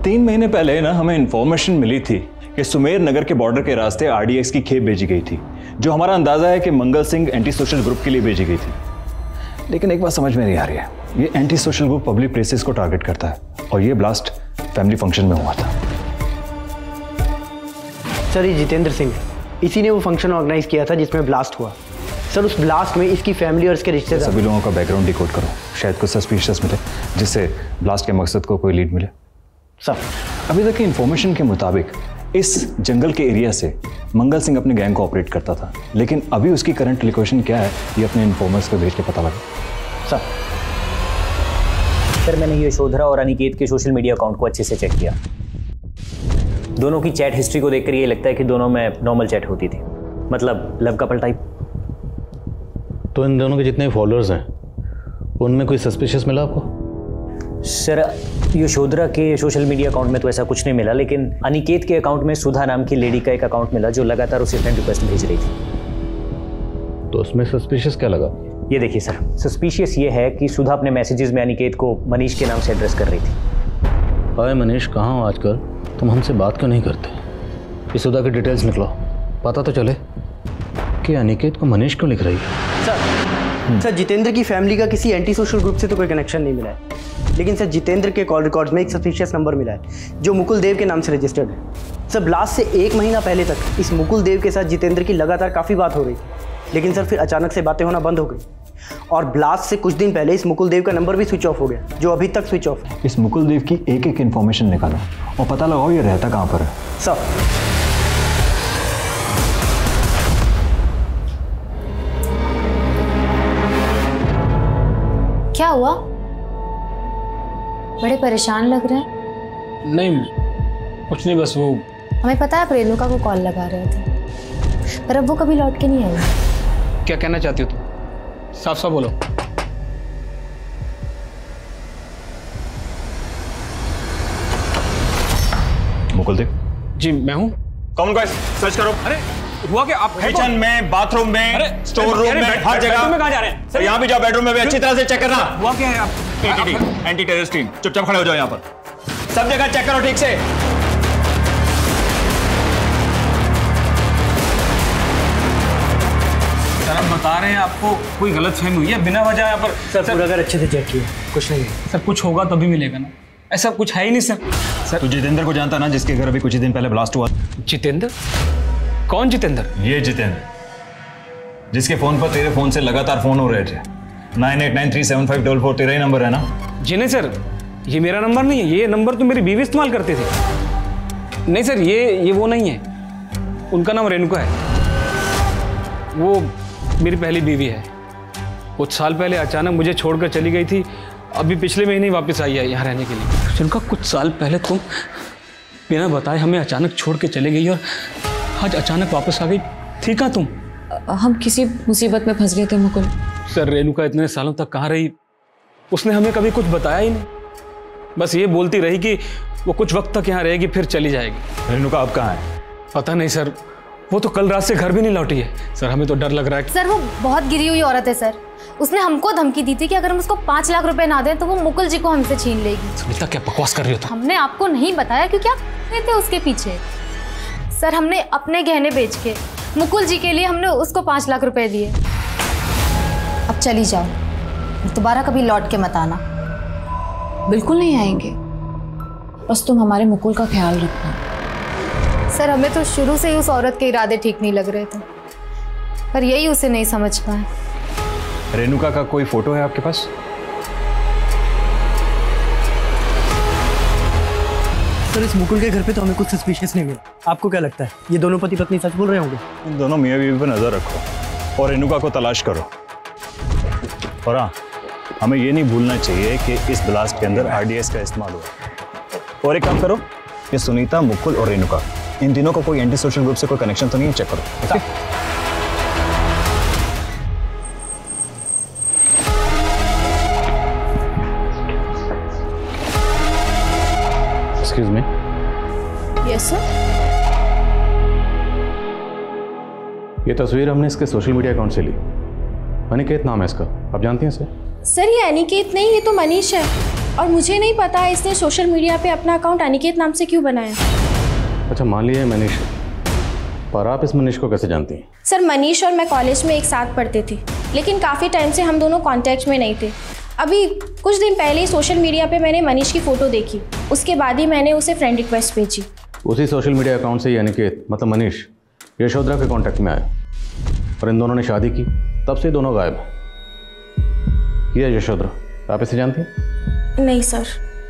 Speaker 19: 3 महीने पहले ना हमें इंफॉर्मेशन मिली थी कि सुमेर नगर के बॉर्डर के रास्ते आरडीएक्स की खेप भेजी गई थी, जो हमारा अंदाजा है कि Mangal Singh anti social group के लिए भेजी गई थी। लेकिन एक बात समझ में नहीं आ रही है, ये anti social group public places को टारगेट करता है और ये ब्लास्ट फैमिली फंक्शन में हुआ था।
Speaker 11: सर ये जितेंद्र सिंह, इसी ने वो फंक्शन ऑर्गेनाइज किया था जिसमें ब्लास्ट हुआ। सर उस ब्लास्ट में इसकी फैमिली और इसके रिश्तेदार,
Speaker 19: सभी लोगों का बैकग्राउंड डिकोड करो, शायद कुछ सस्पिशियस मिले जिससे ब्लास्ट के मकसद को कोई लीड मिले।
Speaker 11: सर
Speaker 19: अभी तक की इंफॉर्मेशन के मुताबिक इस जंगल के एरिया से मंगल सिंह अपने गैंग को ऑपरेट करता था, लेकिन अभी उसकी करंट लोकेशन क्या है ये अपने इन्फॉर्मर्स को भेज के पता लगा।
Speaker 13: सर मैंने यशोधरा और अनिकेत के सोशल मीडिया अकाउंट को अच्छे से चेक किया। दोनों की चैट हिस्ट्री को देखकर ये लगता है कि दोनों में नॉर्मल चैट होती थी, मतलब लव कपल टाइप।
Speaker 14: तो इन दोनों के जितने फॉलोअर्स हैं उनमें कोई सस्पिशियस मिला आपको?
Speaker 13: सर यशोधरा के सोशल मीडिया अकाउंट में तो ऐसा कुछ नहीं मिला, लेकिन अनिकेत के अकाउंट में सुधा नाम की लेडी का एक अकाउंट मिला जो लगातार उसे फ्रेंड रिक्वेस्ट भेज रही थी।
Speaker 14: तो उसमें सस्पिशियस क्या लगा?
Speaker 13: ये देखिए सर, सस्पिशियस ये है कि सुधा अपने मैसेजेस में अनिकेत को मनीष के नाम से एड्रेस कर रही थी।
Speaker 14: हाय मनीष, कहाँ हो आजकल? तुम हमसे बात क्यों नहीं करते? इस सुधा की डिटेल्स निकलो, पता तो चले कि अनिकेत को मनीष क्यों लिख रही है।
Speaker 11: सर जितेंद्र की फैमिली का किसी एंटी सोशल ग्रुप से तो कोई कनेक्शन नहीं मिला है, लेकिन सर जितेंद्र के कॉल रिकॉर्ड्स में एक सस्पिशियस नंबर मिला है जो मुकुल देव के नाम से रजिस्टर्ड है। सर ब्लास्ट से 1 महीना पहले तक इस मुकुल देव के साथ जितेंद्र की लगातार काफ़ी बात हो रही थी, लेकिन सर फिर अचानक से बातें होना बंद हो गई और ब्लास्ट से कुछ दिन पहले इस मुकुल देव का नंबर भी स्विच ऑफ हो गया, जो अभी तक स्विच ऑफ है।
Speaker 19: इस मुकुल देव की एक एक इन्फॉर्मेशन निकालो और पता लगाओ ये रहता कहाँ पर है।
Speaker 11: सर
Speaker 20: क्या हुआ? बड़े परेशान लग रहे हैं।
Speaker 7: नहीं कुछ नहीं, बस वो
Speaker 20: हमें पता है आप रेणुका को कॉल लगा रहे थे, पर अब वो कभी लौट के नहीं आई।
Speaker 7: क्या कहना चाहती हो तुम? साफ साफ बोलो।
Speaker 19: मुकुल देव
Speaker 7: जी मैं हूँ।
Speaker 21: कौन गाइस सर्च करो। अरे
Speaker 7: हुआ क्या? आप
Speaker 21: किचन में, बाथरूम में, स्टोर रूम में, हर जगह।
Speaker 7: में कहाँ जा रहे हैं?
Speaker 21: यहाँ भी जाओ, बेडरूम में भी अच्छी तरह से चेक करना।
Speaker 7: हुआ क्या है? आप
Speaker 21: टीटीटी एंटी टेररिस्ट टीम चुपचाप खड़े हो जाओ, यहाँ पर सब जगह चेक करो ठीक से।
Speaker 7: बता रहे हैं आपको कोई गलत फहमी हुई है बिना वजह यहाँ पर।
Speaker 11: सर पूरा घर अच्छे से चेक किया, कुछ नहीं है।
Speaker 7: सर कुछ होगा तभी मिलेगा ना, ऐसा कुछ है ही नहीं सर।
Speaker 19: तू जितेंद्र को जानता ना, जिसके घर अभी कुछ ही दिन पहले ब्लास्ट हुआ?
Speaker 7: जितेंद्र? कौन जितेंद्र?
Speaker 19: ये जितेंद्र जिसके फोन पर तेरे फोन से लगातार फोन हो रहे थे। 98937544 तेरा ही नंबर है ना?
Speaker 7: जी नहीं सर, ये मेरा नंबर नहीं है, ये नंबर तो मेरी बीवी इस्तेमाल करती थी। नहीं सर, ये वो नहीं है, उनका नाम रेणुका है, वो मेरी पहली बीवी है। कुछ साल पहले अचानक मुझे छोड़कर चली गई थी, अभी पिछले महीने ही वापस आई है यहाँ रहने के लिए। रेणुका, कुछ साल पहले तुम बिना बताए हमें अचानक छोड़ के चली गई और आज अचानक वापस आ गई, थी कहाँ तुम?
Speaker 9: हम किसी मुसीबत में फंस गए थे मुकुल।
Speaker 7: सर रेणुका इतने सालों तक कहाँ रही? उसने हमें कभी कुछ बताया ही नहीं, बस ये बोलती रही कि वो कुछ वक्त तक यहाँ रहेगी फिर चली जाएगी।
Speaker 19: रेणुका अब कहाँ है?
Speaker 7: पता नहीं सर, वो तो कल रात से घर भी नहीं लौटी है। सर हमें तो डर लग रहा है।
Speaker 20: सर वो बहुत गिरी हुई औरत है सर, उसने हमको धमकी दी थी कि अगर हम उसको 5 लाख रुपए ना दें तो वो मुकुल जी को हमसे छीन लेगी।
Speaker 7: सुनीता क्या बकवास कर रही हो तुम?
Speaker 20: हमने आपको नहीं बताया क्योंकि आप थे उसके पीछे। सर हमने अपने गहने बेच के मुकुल जी के लिए हमने उसको 5 लाख रुपए दिए। अब चली जाओ, दोबारा कभी लौट के मत आना।
Speaker 9: बिल्कुल नहीं आएंगे, बस तुम हमारे मुकुल का ख्याल रखना।
Speaker 20: सर हमें तो शुरू से ही उस औरत के इरादे ठीक नहीं लग रहे थे, पर यही उसे नहीं समझ पाए।
Speaker 19: रेणुका का कोई फोटो है आपके पास?
Speaker 11: सर इस मुकुल के घर पे तो हमें कुछ सस्पिशियस नहीं मिला। आपको क्या लगता है ये दोनों पति पत्नी सच बोल रहे होंगे?
Speaker 19: इन दोनों मियाँ बीवी पर नजर रखो और रेणुका को तलाश करो। और हाँ, हमें ये नहीं भूलना चाहिए कि इस ब्लास्ट के अंदर RDS का इस्तेमाल हुआ। और एक काम करो, ये सुनीता, मुकुल और रेणुका, इन तीनों को कोई एंटी सोशल ग्रुप से कोई कनेक्शन तो नहीं है, चेक करो।
Speaker 14: Excuse me.
Speaker 3: Yes sir.
Speaker 14: ये तस्वीर हमने इसके सोशल मीडिया अकाउंट से ली। अनिकेत नाम है इसका, आप जानती हैं इसे?
Speaker 1: सर ये अनिकेत नहीं, ये तो मनीष है, और मुझे नहीं पता इसने सोशल मीडिया पे अपना अकाउंट अनिकेत नाम से क्यों बनाया।
Speaker 14: अच्छा मान लिया मनीष, पर आप इस मनीष को कैसे जानती हैं?
Speaker 1: सर मनीष और मैं कॉलेज में एक साथ पढ़ते थे, लेकिन काफ़ी टाइम से हम दोनों कांटेक्ट में नहीं थे। अभी कुछ दिन पहले ही सोशल मीडिया पे मैंने मनीष की फ़ोटो देखी, उसके बाद ही मैंने उसे फ्रेंड रिक्वेस्ट भेजी।
Speaker 14: उसी सोशल मीडिया अकाउंट से ये अनिकेत मतलब मनीष यशोधरा के कांटेक्ट में आया और इन दोनों ने शादी की, तब से दोनों गायब हैं। ये यशोधरा, आप इसे जानती हैं?
Speaker 1: नहीं सर।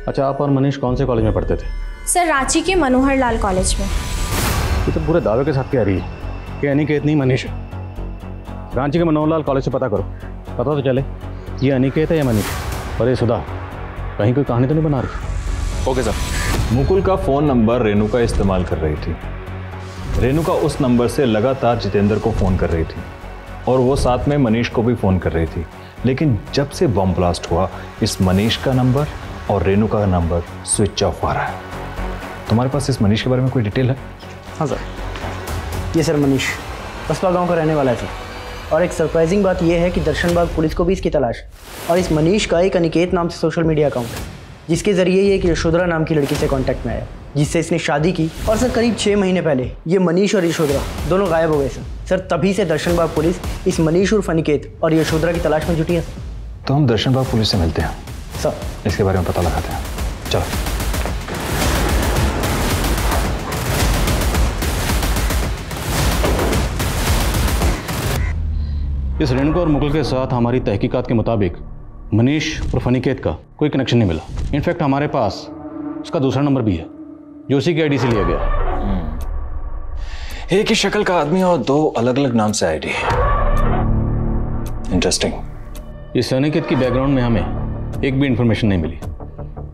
Speaker 14: अच्छा, आप और मनीष कौन से कॉलेज में पढ़ते थे?
Speaker 1: सर रांची के मनोहर लाल कॉलेज में।
Speaker 14: ये तो पूरे दावे के साथ कह रही है कि अनिकेत नहीं मनीष है। रांची के मनोहर लाल कॉलेज से पता करो, पता तो चले ये अनिकेत है या मनीष। और ये सुधा कहीं कोई कहानी तो नहीं बना रही?
Speaker 19: Okay sir. मुकुल का फ़ोन नंबर रेणुका इस्तेमाल कर रही थी। रेणुका उस नंबर से लगातार जितेंद्र को फ़ोन कर रही थी और वो साथ में मनीष को भी फ़ोन कर रही थी। लेकिन जब से बम ब्लास्ट हुआ, इस मनीष का नंबर और रेणुका का नंबर स्विच ऑफ आ रहा है। तुम्हारे पास इस मनीष के बारे में कोई डिटेल है?
Speaker 11: हाँ सर, ये सर मनीष बसपा गांव का रहने वाला है सर। और एक सरप्राइजिंग बात यह है कि दर्शनबाग पुलिस को भी इसकी तलाश। और इस मनीष का एक अनिकेत नाम से सोशल मीडिया अकाउंट है, जिसके जरिए ये एक यशोधरा नाम की लड़की से कांटेक्ट में आया, जिससे इसने शादी की। और सर करीब 6 महीने पहले ये मनीष और यशोधरा दोनों गायब हो गए सर। तभी से दर्शनबाग पुलिस इस मनीष उर्फ अनिकेत और यशोधरा की तलाश में जुटी है।
Speaker 19: तो हम दर्शनबाग पुलिस से मिलते हैं
Speaker 11: सर,
Speaker 19: इसके बारे में पता लगाते हैं। चलो।
Speaker 14: इस रेणुका और मुकुल के साथ हमारी तहकीकात के मुताबिक मनीष और अनिकेत का कोई कनेक्शन नहीं मिला। इनफैक्ट हमारे पास उसका दूसरा नंबर भी है जो उसी की आईडी से लिया गया।
Speaker 19: एक ही शक्ल का आदमी और 2 अलग अलग नाम से आईडी है। इंटरेस्टिंग।
Speaker 14: इस अनिकेत की बैकग्राउंड में हमें एक भी इंफॉर्मेशन नहीं मिली,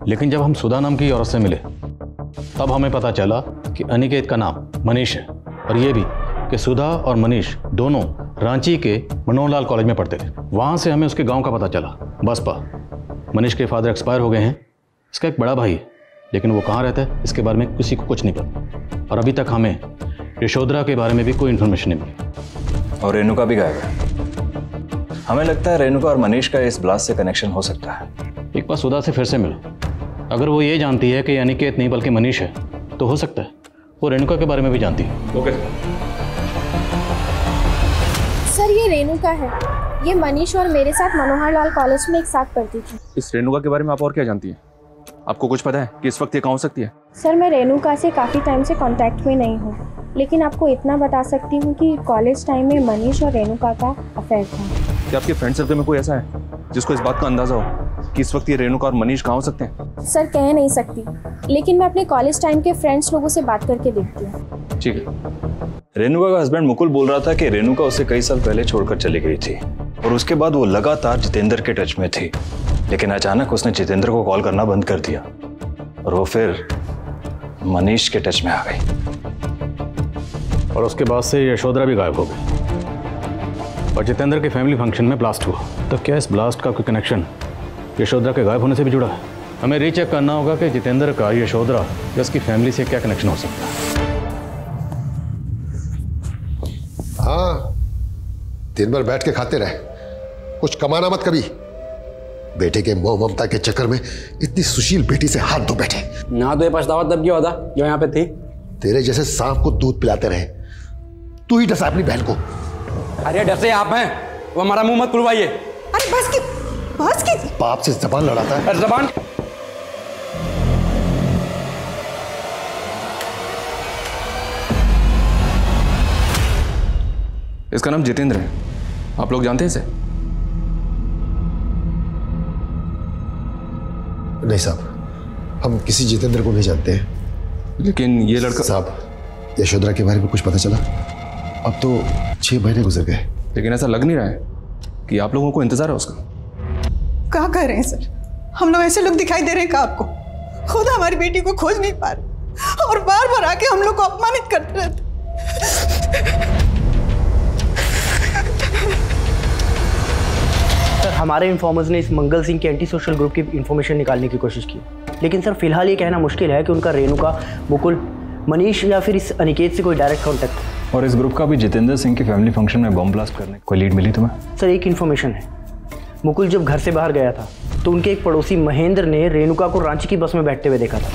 Speaker 14: लेकिन जब हम सुधा नाम की औरत से मिले तब हमें पता चला कि अनिकेत का नाम मनीष है, और ये भी कि सुधा और मनीष दोनों रांची के मनोहर लाल कॉलेज में पढ़ते थे। वहाँ से हमें उसके गांव का पता चला, बसपा। मनीष के फादर एक्सपायर हो गए हैं, इसका एक बड़ा भाई है, लेकिन वो कहाँ रहता है इसके बारे में किसी को कुछ नहीं पता। और अभी तक हमें यशोधरा के बारे में भी कोई इन्फॉर्मेशन नहीं मिली।
Speaker 19: और रेणुका भी गायब है। हमें लगता है रेणुका और मनीष का इस ब्लास्ट से कनेक्शन हो सकता है।
Speaker 14: एक बार सुधा से फिर से मिलो, अगर वो ये जानती है कि अनिकेत नहीं बल्कि मनीष है तो हो सकता है वो रेणुका के बारे में भी जानती है।
Speaker 19: ओके
Speaker 1: सर ये ये रेणुका है। ये मनीष और मेरे साथ मनोहर लाल कॉलेज में एक साथ पढ़ती थी।
Speaker 12: इस रेणुका के बारे में आप और क्या जानती हैं? आपको कुछ पता है कि इस वक्त ये कहाँ हो सकती है?
Speaker 1: सर, मैं रेणुका से काफ़ी टाइम से कांटेक्ट में नहीं हूँ, लेकिन आपको इतना बता सकती हूँ कि कॉलेज टाइम में मनीष और रेणुका का अफेयर था।
Speaker 12: क्या आपके फ्रेंड सर्कल में कोई ऐसा है जिसको इस बात का अंदाजा हो कि इस वक्त ये रेणुका और मनीष कहाँ हो सकते हैं?
Speaker 1: सर, कह नहीं सकती, लेकिन मैं अपने कॉलेज टाइम के फ्रेंड्स लोगों से बात करके देखती हूँ।
Speaker 12: ठीक है।
Speaker 19: रेणुका का हस्बैंड मुकुल बोल रहा था कि रेणुका उसे कई साल पहले छोड़कर चली गई थी और उसके बाद वो लगातार जितेंद्र के टच में थी, लेकिन अचानक उसने जितेंद्र को कॉल करना बंद कर दिया और वो फिर मनीष के टच में आ गई।
Speaker 14: और उसके बाद से यशोधरा भी गायब हो गई और जितेंद्र के फैमिली फंक्शन में ब्लास्ट हुआ। तो क्या इस ब्लास्ट का कोई कनेक्शन यशोधरा के गायब होने से भी जुड़ा है? हमें रीचेक करना होगा कि जितेंद्र का यशोधरा या उसकी फैमिली से क्या कनेक्शन हो सकता है।
Speaker 18: हाँ, दिन भर बैठ के खाते रहे, कुछ कमाना मत कभी। बेटे के मोह ममता के चक्कर में इतनी सुशील बेटी से हाथ धो बैठे।
Speaker 2: ना तो ये पछतावा तब क्यों होता जो यहाँ पे थी?
Speaker 18: तेरे जैसे सांप को दूध पिलाते रहे, तू ही डसा अपनी बहन को।
Speaker 2: अरे डसे आप हैं, वो हमारा मुंह मत खुलवाइए।
Speaker 4: अरे बस की
Speaker 18: बाप से जबान लड़ाता है।
Speaker 2: जबान
Speaker 12: इसका नाम जितेंद्र है, आप लोग जानते हैं इसे?
Speaker 18: नहीं साहब, हम किसी जितेंद्र को नहीं जानते हैं।
Speaker 12: लेकिन ये लड़का
Speaker 18: साहब, यशोधरा के बारे में कुछ पता चला? अब तो 6 महीने गुजर गए।
Speaker 12: लेकिन ऐसा लग नहीं रहा है कि आप लोगों को इंतजार है उसका।
Speaker 4: क्या कह रहे हैं सर? हम लोग ऐसे लोग दिखाई दे रहे हैं क्या आपको? खुद हमारी बेटी को खोज नहीं पा रहे और बार बार आके हम लोग को अपमानित करते रहते।
Speaker 11: सर, हमारे इन्फॉर्मर्स ने इस मंगल सिंह के एंटी सोशल ग्रुप की इन्फॉर्मेशन निकालने की कोशिश की, लेकिन सर फिलहाल ये कहना मुश्किल है कि उनका रेणुका, मुकुल, मनीष या फिर इस अनिकेत से कोई डायरेक्ट कॉन्टैक्ट है।
Speaker 19: और इस ग्रुप का भी जितेंद्र सिंह के फैमिली फंक्शन में बम ब्लास्ट करने कोई लीड मिली तुम्हें?
Speaker 11: सर, एक इन्फॉर्मेशन है। मुकुल जब घर से बाहर गया था तो उनके एक पड़ोसी महेंद्र ने रेणुका को रांची की बस में बैठते हुए देखा था।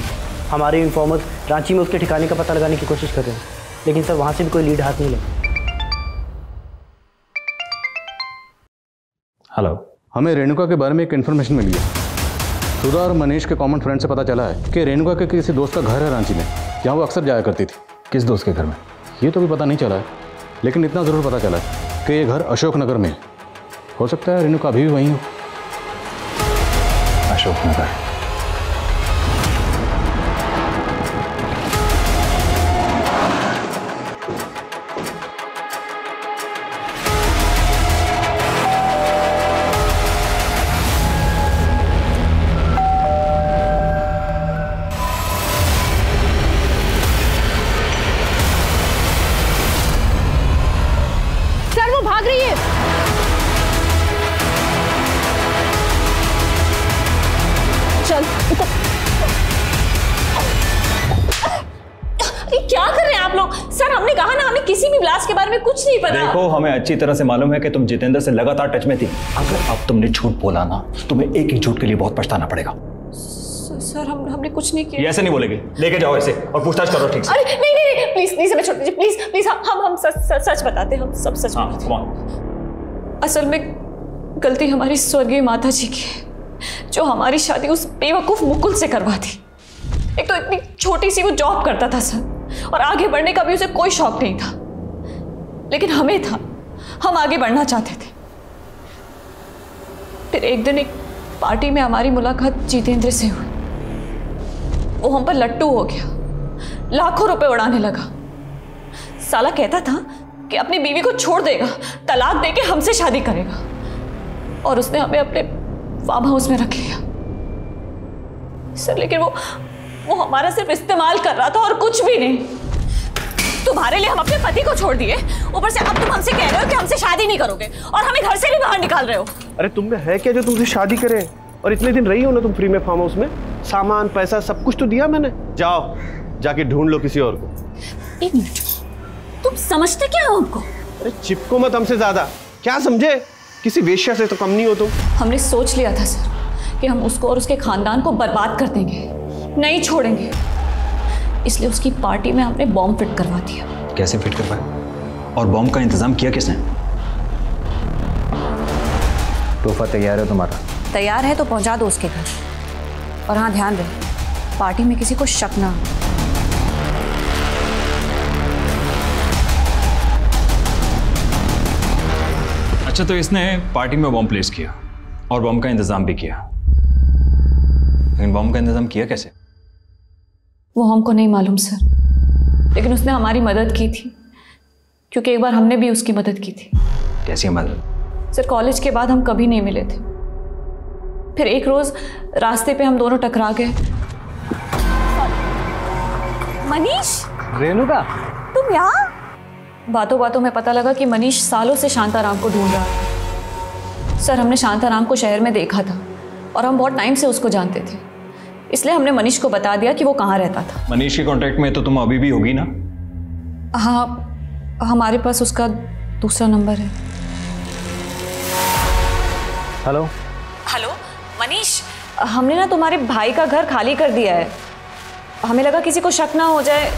Speaker 11: हमारे इन्फॉर्मर्स रांची में उसके ठिकाने का पता लगाने की कोशिश कर रहे हैं, लेकिन सर वहाँ से भी कोई लीड हाथ नहीं लगा।
Speaker 14: हेलो, हमें रेणुका के बारे में एक इन्फॉर्मेशन मिली है। सुधा और मनीष के कॉमन फ्रेंड से पता चला है कि रेणुका के किसी दोस्त का घर है रांची में, जहाँ वो अक्सर जाया करती थी।
Speaker 19: किस दोस्त के घर में?
Speaker 14: ये तो भी पता नहीं चला है, लेकिन इतना ज़रूर पता चला है कि ये घर अशोकनगर में है। हो सकता है रेणुका अभी भी वहीं हो।
Speaker 19: अशोकनगर?
Speaker 9: के बारे में कुछ नहीं पता।
Speaker 19: देखो, हमें अच्छी तरह से मालूम है कि तुम जितेंद्र से लगातार टच में थी। अगर अब तुमने झूठ बोला ना, तुम्हें एक ही झूठ के लिए बहुत पछताना पड़ेगा।
Speaker 9: सर, हमने कुछ नहीं किया।
Speaker 19: ऐसे नहीं बोलेंगे, लेके जाओ ऐसे और पूछताछ करो ठीक से।
Speaker 9: अरे नहीं, प्लीज हमें छोड़ दीजिए, प्लीज हम सच बताते हैं, हम सब सच बताते हैं। असल में गलती हमारी स्वर्गीय माता जी की है, जो हमारी शादी उस बेवकूफ मुकुल से करवा दी। एक तो इतनी छोटी सी वो जॉब करता था सर, और आगे बढ़ने का भी उसे कोई शौक नहीं था, लेकिन हमें था, हम आगे बढ़ना चाहते थे। फिर एक दिन एक पार्टी में हमारी मुलाकात जितेंद्र से हुई। वो हम पर लट्टू हो गया, लाखों रुपए उड़ाने लगा। साला कहता था कि अपनी बीवी को छोड़ देगा, तलाक देके हमसे शादी करेगा, और उसने हमें अपने फार्म हाउस में रख लिया सर। लेकिन वो हमारा सिर्फ इस्तेमाल कर रहा था और कुछ भी नहीं। तुम्हारे लिए हम अपने पति को छोड़ दिए, ऊपर से अब तुम हमसे कह रहे हो कि हमसे शादी नहीं करोगे और हमें घर से भी बाहर निकाल रहे हो।
Speaker 22: अरे तुम में है क्या जो तुमसे शादी करे? और इतने दिन रही हो ना तुम फ्री में फार्म हाउस में, सामान पैसा सब कुछ तो दिया मैंने। जाओ जाके ढूंढ लो किसी और को।
Speaker 9: एक मिनट, तुम समझते क्या हो हमको?
Speaker 22: अरे चिपको मत हमसे ज्यादा, क्या समझे? किसी वेश्या से तो कम नहीं हो तुम।
Speaker 9: हमने सोच लिया था सर कि हम उसको और उसके खानदान को बर्बाद कर देंगे, नहीं छोड़ेंगे। इसलिए उसकी पार्टी में हमने बॉम्ब फिट करवा दिया।
Speaker 19: कैसे फिट करवाया? और बॉम्ब का इंतजाम किया किसने?
Speaker 8: तोहफा तैयार है तुम्हारा?
Speaker 9: तैयार है तो पहुंचा दो उसके घर। और हाँ, ध्यान रहे पार्टी में किसी को शक ना हो।
Speaker 19: अच्छा, तो इसने पार्टी में बॉम्ब प्लेस किया और बॉम्ब का इंतजाम भी किया, लेकिन बॉम्ब का इंतजाम किया कैसे?
Speaker 9: वो हमको नहीं मालूम सर, लेकिन उसने हमारी मदद की थी, क्योंकि एक बार हमने भी उसकी मदद की थी।
Speaker 19: कैसी मदद?
Speaker 9: सर, कॉलेज के बाद हम कभी नहीं मिले थे। फिर एक रोज रास्ते पे हम दोनों टकरा गए। मनीष,
Speaker 8: रेणुका,
Speaker 9: तुम यहाँ? बातों बातों में पता लगा कि मनीष सालों से शांताराम को ढूंढ रहा है। सर, हमने शांताराम को शहर में देखा था और हम बहुत टाइम से उसको जानते थे, इसलिए हमने मनीष को बता दिया कि वो कहाँ रहता था।
Speaker 19: मनीष के कांटेक्ट में तो तुम अभी भी होगी ना?
Speaker 9: हाँ, हमारे पास उसका दूसरा नंबर है।
Speaker 8: हेलो
Speaker 9: हेलो मनीष, हमने ना तुम्हारे भाई का घर खाली कर दिया है। हमें लगा किसी को शक ना हो जाए,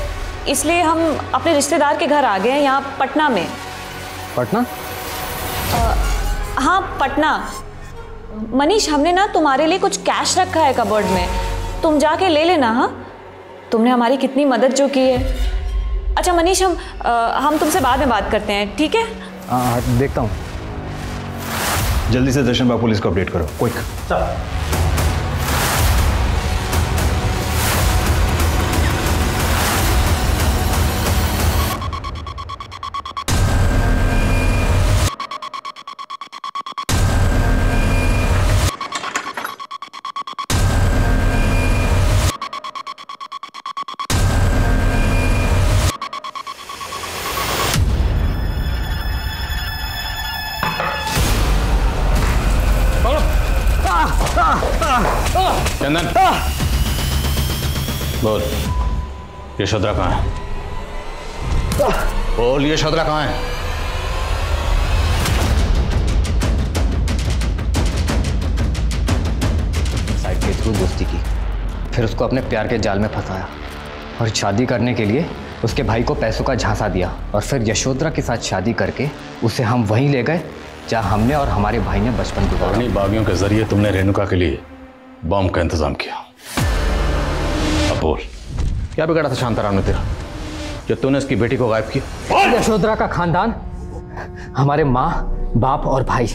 Speaker 9: इसलिए हम अपने रिश्तेदार के घर आ गए हैं, यहाँ पटना में।
Speaker 8: पटना?
Speaker 9: हाँ, पटना। मनीष, हमने ना तुम्हारे लिए कुछ कैश रखा है कबर्ड में, तुम जाके ले लेना। हाँ, तुमने हमारी कितनी मदद जो की है। अच्छा मनीष, हम तुमसे बाद में बात करते हैं, ठीक है?
Speaker 8: हाँ, देखता हूँ।
Speaker 19: जल्दी से दर्शन बाग पुलिस को अपडेट करो, क्विक।
Speaker 14: चंदन, बोल, यशोधरा कहाँ है? बोल, यशोधरा कहाँ है?
Speaker 8: साइड के थ्रू दोस्ती की, फिर उसको अपने प्यार के जाल में फंसाया और शादी करने के लिए उसके भाई को पैसों का झांसा दिया, और फिर यशोधरा के साथ शादी करके उसे हम वहीं ले गए जहाँ हमने और हमारे भाई ने बचपन गुजारा।
Speaker 14: अपनी बागियों के जरिए तुमने रेणुका के लिए बॉम्ब का इंतजाम किया। अब बोल, क्या बिगाड़ा था शांताराम ने तेरा जब तूने उसकी बेटी को गायब किया?
Speaker 8: यशोधरा का खानदान हमारे माँ, बाप और भाई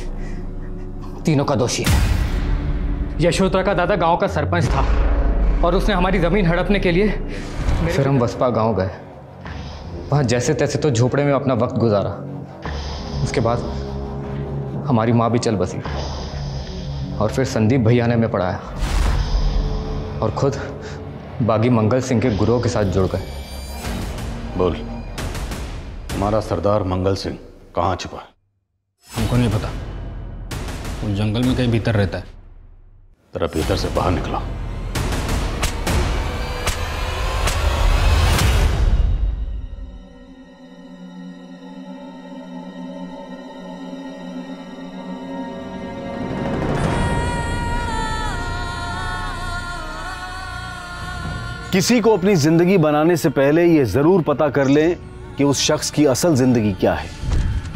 Speaker 8: तीनों का दोषी है। यशोधरा का दादा गांव का सरपंच था और उसने हमारी जमीन हड़पने के लिए फिर हम वसपा गांव गए। वहाँ जैसे तैसे तो झोपड़े में अपना वक्त गुजारा। उसके बाद हमारी माँ भी चल बसी और फिर संदीप भैया ने हमें पढ़ाया और खुद बागी मंगल सिंह के गुरुओं के साथ जुड़ गए।
Speaker 14: बोल, हमारा सरदार मंगल सिंह कहाँ छुपा है?
Speaker 7: हमको नहीं पता, वो जंगल में कहीं भीतर रहता है।
Speaker 14: तेरा भीतर से बाहर निकला।
Speaker 22: किसी को अपनी जिंदगी बनाने से पहले यह जरूर पता कर लें कि उस शख्स की असल जिंदगी क्या है।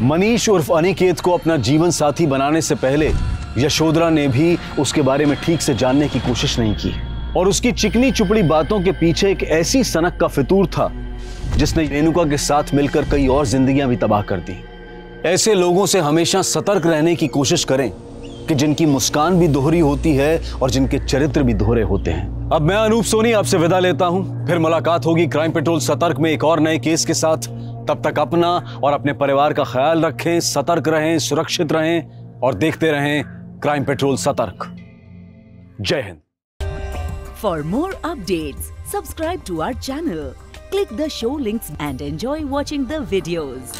Speaker 22: मनीष उर्फ अनिकेत को अपना जीवन साथी बनाने से पहले यशोधरा ने भी उसके बारे में ठीक से जानने की कोशिश नहीं की और उसकी चिकनी चुपड़ी बातों के पीछे एक ऐसी सनक का फितूर था जिसने रेणुका के साथ मिलकर कई और जिंदगियां भी तबाह कर दी। ऐसे लोगों से हमेशा सतर्क रहने की कोशिश करें कि जिनकी मुस्कान भी दोहरी होती है और जिनके चरित्र भी दोहरे होते हैं। अब मैं अनूप सोनी आपसे विदा लेता हूं, फिर मुलाकात होगी क्राइम पेट्रोल सतर्क में एक और नए केस के साथ। तब तक अपना और अपने परिवार का ख्याल रखें, सतर्क रहें, सुरक्षित रहें और देखते रहें क्राइम पेट्रोल सतर्क। जय Hind.
Speaker 5: For more updates, subscribe to our channel, click the show links and enjoy watching the videos.